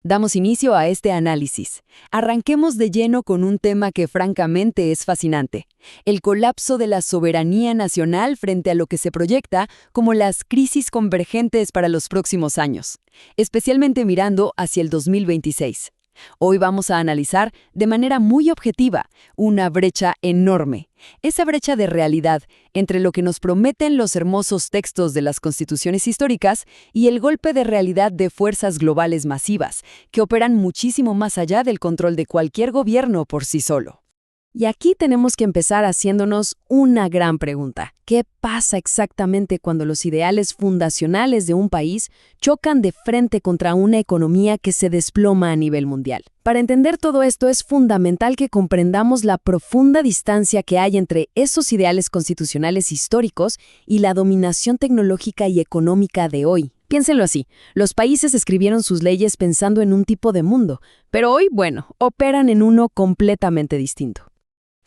Damos inicio a este análisis. Arranquemos de lleno con un tema que francamente es fascinante: el colapso de la soberanía nacional frente a lo que se proyecta como las crisis convergentes para los próximos años, especialmente mirando hacia el 2026. Hoy vamos a analizar de manera muy objetiva una brecha enorme, esa brecha de realidad entre lo que nos prometen los hermosos textos de las constituciones históricas y el golpe de realidad de fuerzas globales masivas, que operan muchísimo más allá del control de cualquier gobierno por sí solo. Y aquí tenemos que empezar haciéndonos una gran pregunta. ¿Qué pasa exactamente cuando los ideales fundacionales de un país chocan de frente contra una economía que se desploma a nivel mundial? Para entender todo esto es fundamental que comprendamos la profunda distancia que hay entre esos ideales constitucionales históricos y la dominación tecnológica y económica de hoy. Piénsenlo así, los países escribieron sus leyes pensando en un tipo de mundo, pero hoy, operan en uno completamente distinto.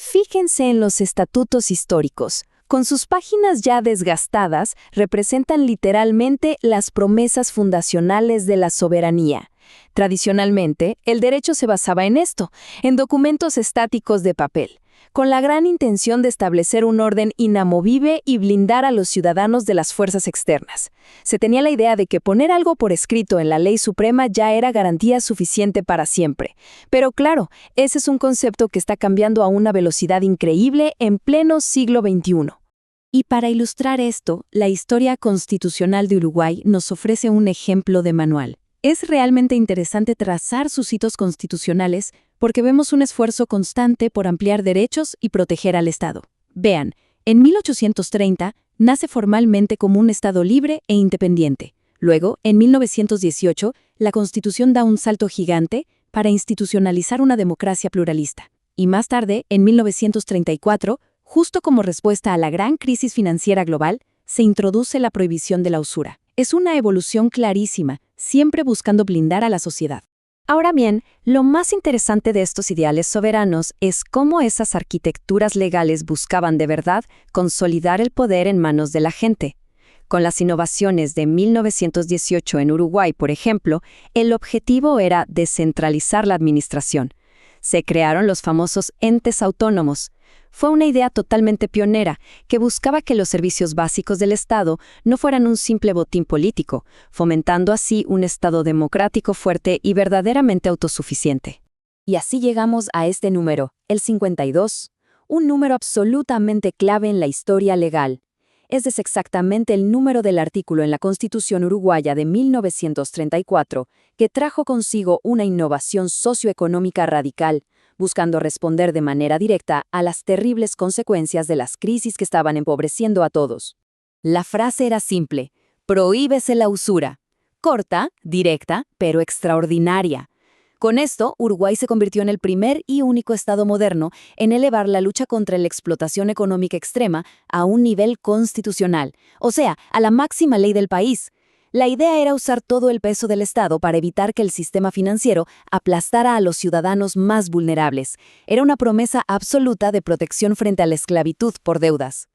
Fíjense en los estatutos históricos. Con sus páginas ya desgastadas, representan literalmente las promesas fundacionales de la soberanía. Tradicionalmente, el derecho se basaba en esto, en documentos estáticos de papel, con la gran intención de establecer un orden inamovible y blindar a los ciudadanos de las fuerzas externas. Se tenía la idea de que poner algo por escrito en la ley suprema ya era garantía suficiente para siempre. Pero claro, ese es un concepto que está cambiando a una velocidad increíble en pleno siglo XXI. Y para ilustrar esto, la historia constitucional de Uruguay nos ofrece un ejemplo de manual. Es realmente interesante trazar sus hitos constitucionales porque vemos un esfuerzo constante por ampliar derechos y proteger al Estado. Vean, en 1830 nace formalmente como un Estado libre e independiente. Luego, en 1918, la Constitución da un salto gigante para institucionalizar una democracia pluralista. Y más tarde, en 1934, justo como respuesta a la gran crisis financiera global, se introduce la prohibición de la usura. Es una evolución clarísima, siempre buscando blindar a la sociedad. Ahora bien, lo más interesante de estos ideales soberanos es cómo esas arquitecturas legales buscaban de verdad consolidar el poder en manos de la gente. Con las innovaciones de 1918 en Uruguay, por ejemplo, el objetivo era descentralizar la administración. Se crearon los famosos entes autónomos. Fue una idea totalmente pionera, que buscaba que los servicios básicos del Estado no fueran un simple botín político, fomentando así un Estado democrático fuerte y verdaderamente autosuficiente. Y así llegamos a este número, el 52, un número absolutamente clave en la historia legal. Es exactamente el número del artículo en la Constitución uruguaya de 1934 que trajo consigo una innovación socioeconómica radical, buscando responder de manera directa a las terribles consecuencias de las crisis que estaban empobreciendo a todos. La frase era simple: prohíbese la usura. Corta, directa, pero extraordinaria. Con esto, Uruguay se convirtió en el primer y único Estado moderno en elevar la lucha contra la explotación económica extrema a un nivel constitucional, o sea, a la máxima ley del país. La idea era usar todo el peso del Estado para evitar que el sistema financiero aplastara a los ciudadanos más vulnerables. Era una promesa absoluta de protección frente a la esclavitud por deudas.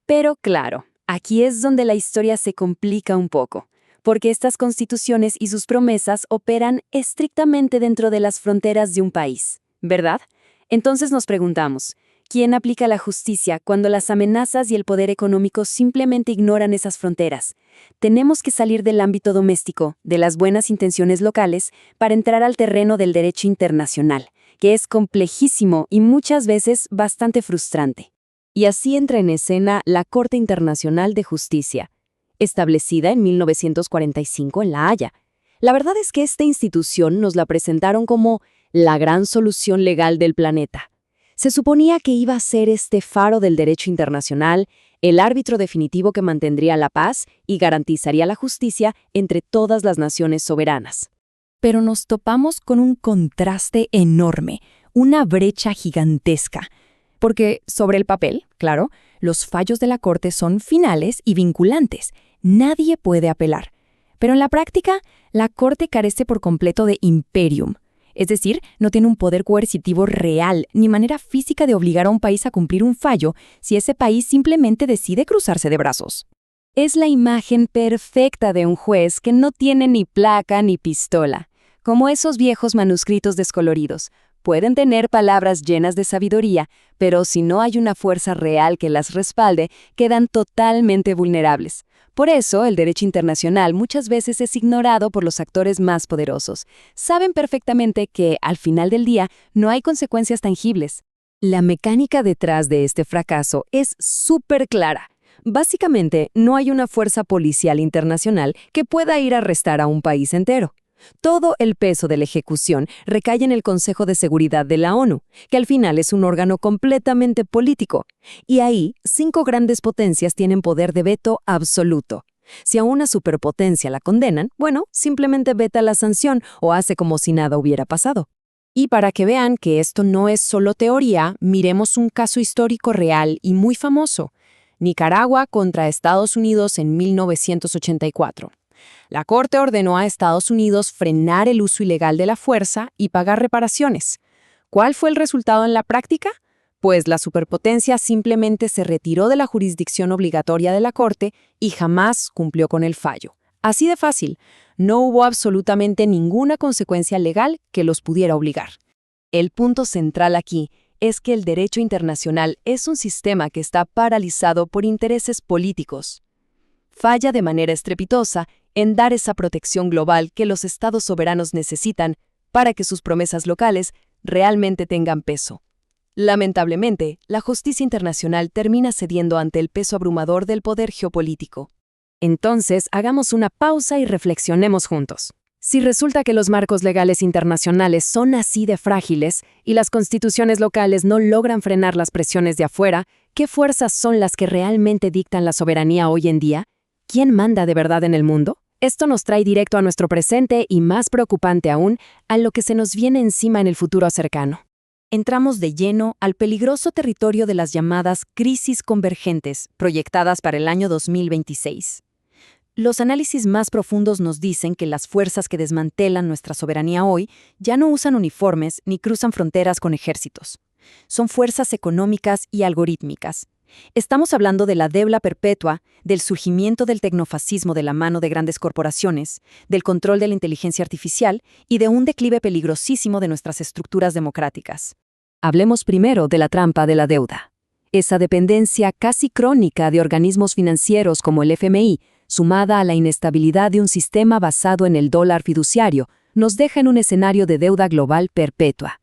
Pero claro, aquí es donde la historia se complica un poco, porque estas constituciones y sus promesas operan estrictamente dentro de las fronteras de un país, ¿verdad? Entonces nos preguntamos, ¿quién aplica la justicia cuando las amenazas y el poder económico simplemente ignoran esas fronteras? Tenemos que salir del ámbito doméstico, de las buenas intenciones locales, para entrar al terreno del derecho internacional, que es complejísimo y muchas veces bastante frustrante. Y así entra en escena la Corte Internacional de Justicia, establecida en 1945 en La Haya. La verdad es que esta institución nos la presentaron como la gran solución legal del planeta. Se suponía que iba a ser este faro del derecho internacional, el árbitro definitivo que mantendría la paz y garantizaría la justicia entre todas las naciones soberanas. Pero nos topamos con un contraste enorme, una brecha gigantesca. Porque sobre el papel, claro, los fallos de la Corte son finales y vinculantes. Nadie puede apelar. Pero en la práctica, la Corte carece por completo de imperium. Es decir, no tiene un poder coercitivo real ni manera física de obligar a un país a cumplir un fallo si ese país simplemente decide cruzarse de brazos. Es la imagen perfecta de un juez que no tiene ni placa ni pistola. como esos viejos manuscritos descoloridos. Pueden tener palabras llenas de sabiduría, pero si no hay una fuerza real que las respalde, quedan totalmente vulnerables. Por eso, el derecho internacional muchas veces es ignorado por los actores más poderosos. Saben perfectamente que, al final del día, no hay consecuencias tangibles. La mecánica detrás de este fracaso es súper clara. Básicamente, no hay una fuerza policial internacional que pueda ir a arrestar a un país entero. Todo el peso de la ejecución recae en el Consejo de Seguridad de la ONU, que al final es un órgano completamente político. Y ahí, 5 grandes potencias tienen poder de veto absoluto. Si a una superpotencia la condenan, bueno, simplemente veta la sanción o hace como si nada hubiera pasado. Y para que vean que esto no es solo teoría, miremos un caso histórico real y muy famoso. Nicaragua contra Estados Unidos en 1984. La Corte ordenó a Estados Unidos frenar el uso ilegal de la fuerza y pagar reparaciones. ¿Cuál fue el resultado en la práctica? Pues la superpotencia simplemente se retiró de la jurisdicción obligatoria de la Corte y jamás cumplió con el fallo. Así de fácil, no hubo absolutamente ninguna consecuencia legal que los pudiera obligar. El punto central aquí es que el derecho internacional es un sistema que está paralizado por intereses políticos. Falla de manera estrepitosa en dar esa protección global que los estados soberanos necesitan para que sus promesas locales realmente tengan peso. Lamentablemente, la justicia internacional termina cediendo ante el peso abrumador del poder geopolítico. Entonces, hagamos una pausa y reflexionemos juntos. Si resulta que los marcos legales internacionales son así de frágiles y las constituciones locales no logran frenar las presiones de afuera, ¿qué fuerzas son las que realmente dictan la soberanía hoy en día? ¿Quién manda de verdad en el mundo? Esto nos trae directo a nuestro presente y, más preocupante aún, a lo que se nos viene encima en el futuro cercano. Entramos de lleno al peligroso territorio de las llamadas crisis convergentes, proyectadas para el año 2026. Los análisis más profundos nos dicen que las fuerzas que desmantelan nuestra soberanía hoy ya no usan uniformes ni cruzan fronteras con ejércitos. Son fuerzas económicas y algorítmicas. Estamos hablando de la deuda perpetua, del surgimiento del tecnofascismo de la mano de grandes corporaciones, del control de la inteligencia artificial y de un declive peligrosísimo de nuestras estructuras democráticas. Hablemos primero de la trampa de la deuda. Esa dependencia casi crónica de organismos financieros como el FMI, sumada a la inestabilidad de un sistema basado en el dólar fiduciario, nos deja en un escenario de deuda global perpetua.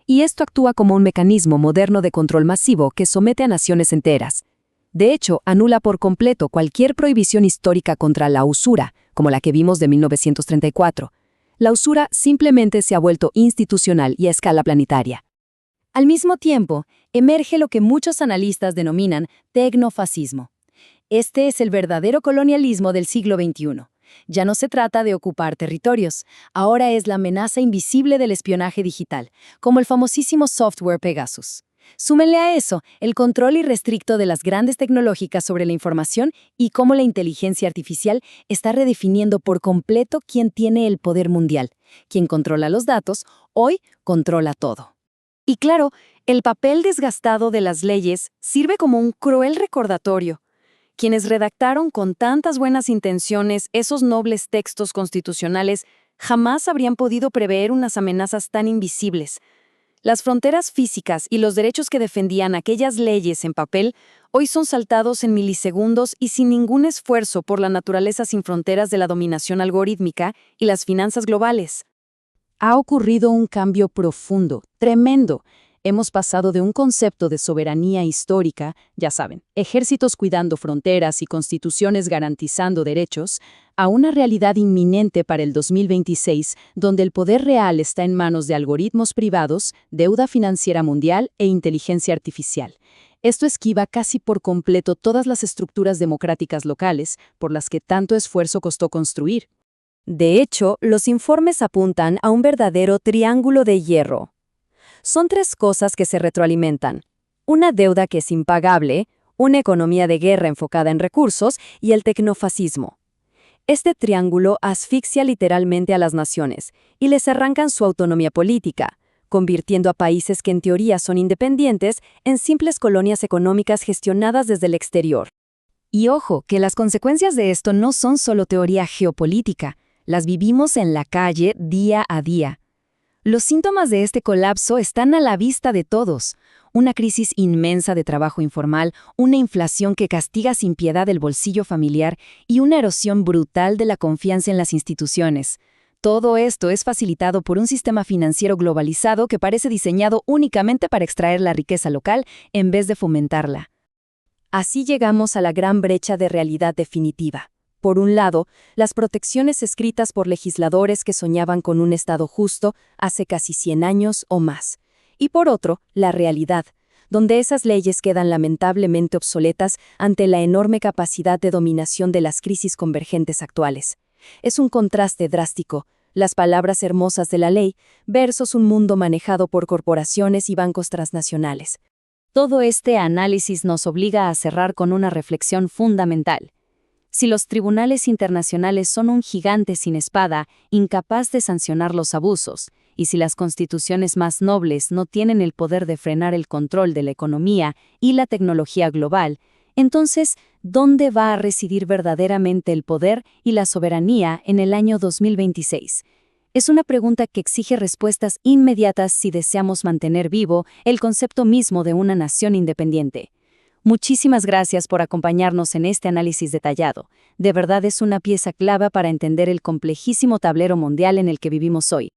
Y esto actúa como un mecanismo moderno de control masivo que somete a naciones enteras. De hecho, anula por completo cualquier prohibición histórica contra la usura, como la que vimos de 1934. La usura simplemente se ha vuelto institucional y a escala planetaria. Al mismo tiempo, emerge lo que muchos analistas denominan tecnofascismo. Este es el verdadero colonialismo del siglo XXI. Ya no se trata de ocupar territorios, ahora es la amenaza invisible del espionaje digital, como el famosísimo software Pegasus. Súmenle a eso el control irrestricto de las grandes tecnológicas sobre la información y cómo la inteligencia artificial está redefiniendo por completo quién tiene el poder mundial. Quien controla los datos, hoy controla todo. Y claro, el papel desgastado de las leyes sirve como un cruel recordatorio. Quienes redactaron con tantas buenas intenciones esos nobles textos constitucionales jamás habrían podido prever unas amenazas tan invisibles. Las fronteras físicas y los derechos que defendían aquellas leyes en papel hoy son saltados en milisegundos y sin ningún esfuerzo por la naturaleza sin fronteras de la dominación algorítmica y las finanzas globales. Ha ocurrido un cambio profundo, tremendo. Hemos pasado de un concepto de soberanía histórica, ya saben, ejércitos cuidando fronteras y constituciones garantizando derechos, a una realidad inminente para el 2026, donde el poder real está en manos de algoritmos privados, deuda financiera mundial e inteligencia artificial. Esto esquiva casi por completo todas las estructuras democráticas locales por las que tanto esfuerzo costó construir. De hecho, los informes apuntan a un verdadero triángulo de hierro. Son 3 cosas que se retroalimentan: una deuda que es impagable, una economía de guerra enfocada en recursos y el tecnofascismo. Este triángulo asfixia literalmente a las naciones y les arrancan su autonomía política, convirtiendo a países que en teoría son independientes en simples colonias económicas gestionadas desde el exterior. Y ojo, que las consecuencias de esto no son solo teoría geopolítica. las vivimos en la calle día a día. Los síntomas de este colapso están a la vista de todos. Una crisis inmensa de trabajo informal, una inflación que castiga sin piedad el bolsillo familiar y una erosión brutal de la confianza en las instituciones. Todo esto es facilitado por un sistema financiero globalizado que parece diseñado únicamente para extraer la riqueza local en vez de fomentarla. Así llegamos a la gran brecha de realidad definitiva. Por un lado, las protecciones escritas por legisladores que soñaban con un Estado justo hace casi 100 años o más. Y por otro, la realidad, donde esas leyes quedan lamentablemente obsoletas ante la enorme capacidad de dominación de las crisis convergentes actuales. Es un contraste drástico, las palabras hermosas de la ley versus un mundo manejado por corporaciones y bancos transnacionales. Todo este análisis nos obliga a cerrar con una reflexión fundamental. Si los tribunales internacionales son un gigante sin espada, incapaz de sancionar los abusos, y si las constituciones más nobles no tienen el poder de frenar el control de la economía y la tecnología global, entonces, ¿dónde va a residir verdaderamente el poder y la soberanía en el año 2026? Es una pregunta que exige respuestas inmediatas si deseamos mantener vivo el concepto mismo de una nación independiente. Muchísimas gracias por acompañarnos en este análisis detallado. De verdad es una pieza clave para entender el complejísimo tablero mundial en el que vivimos hoy.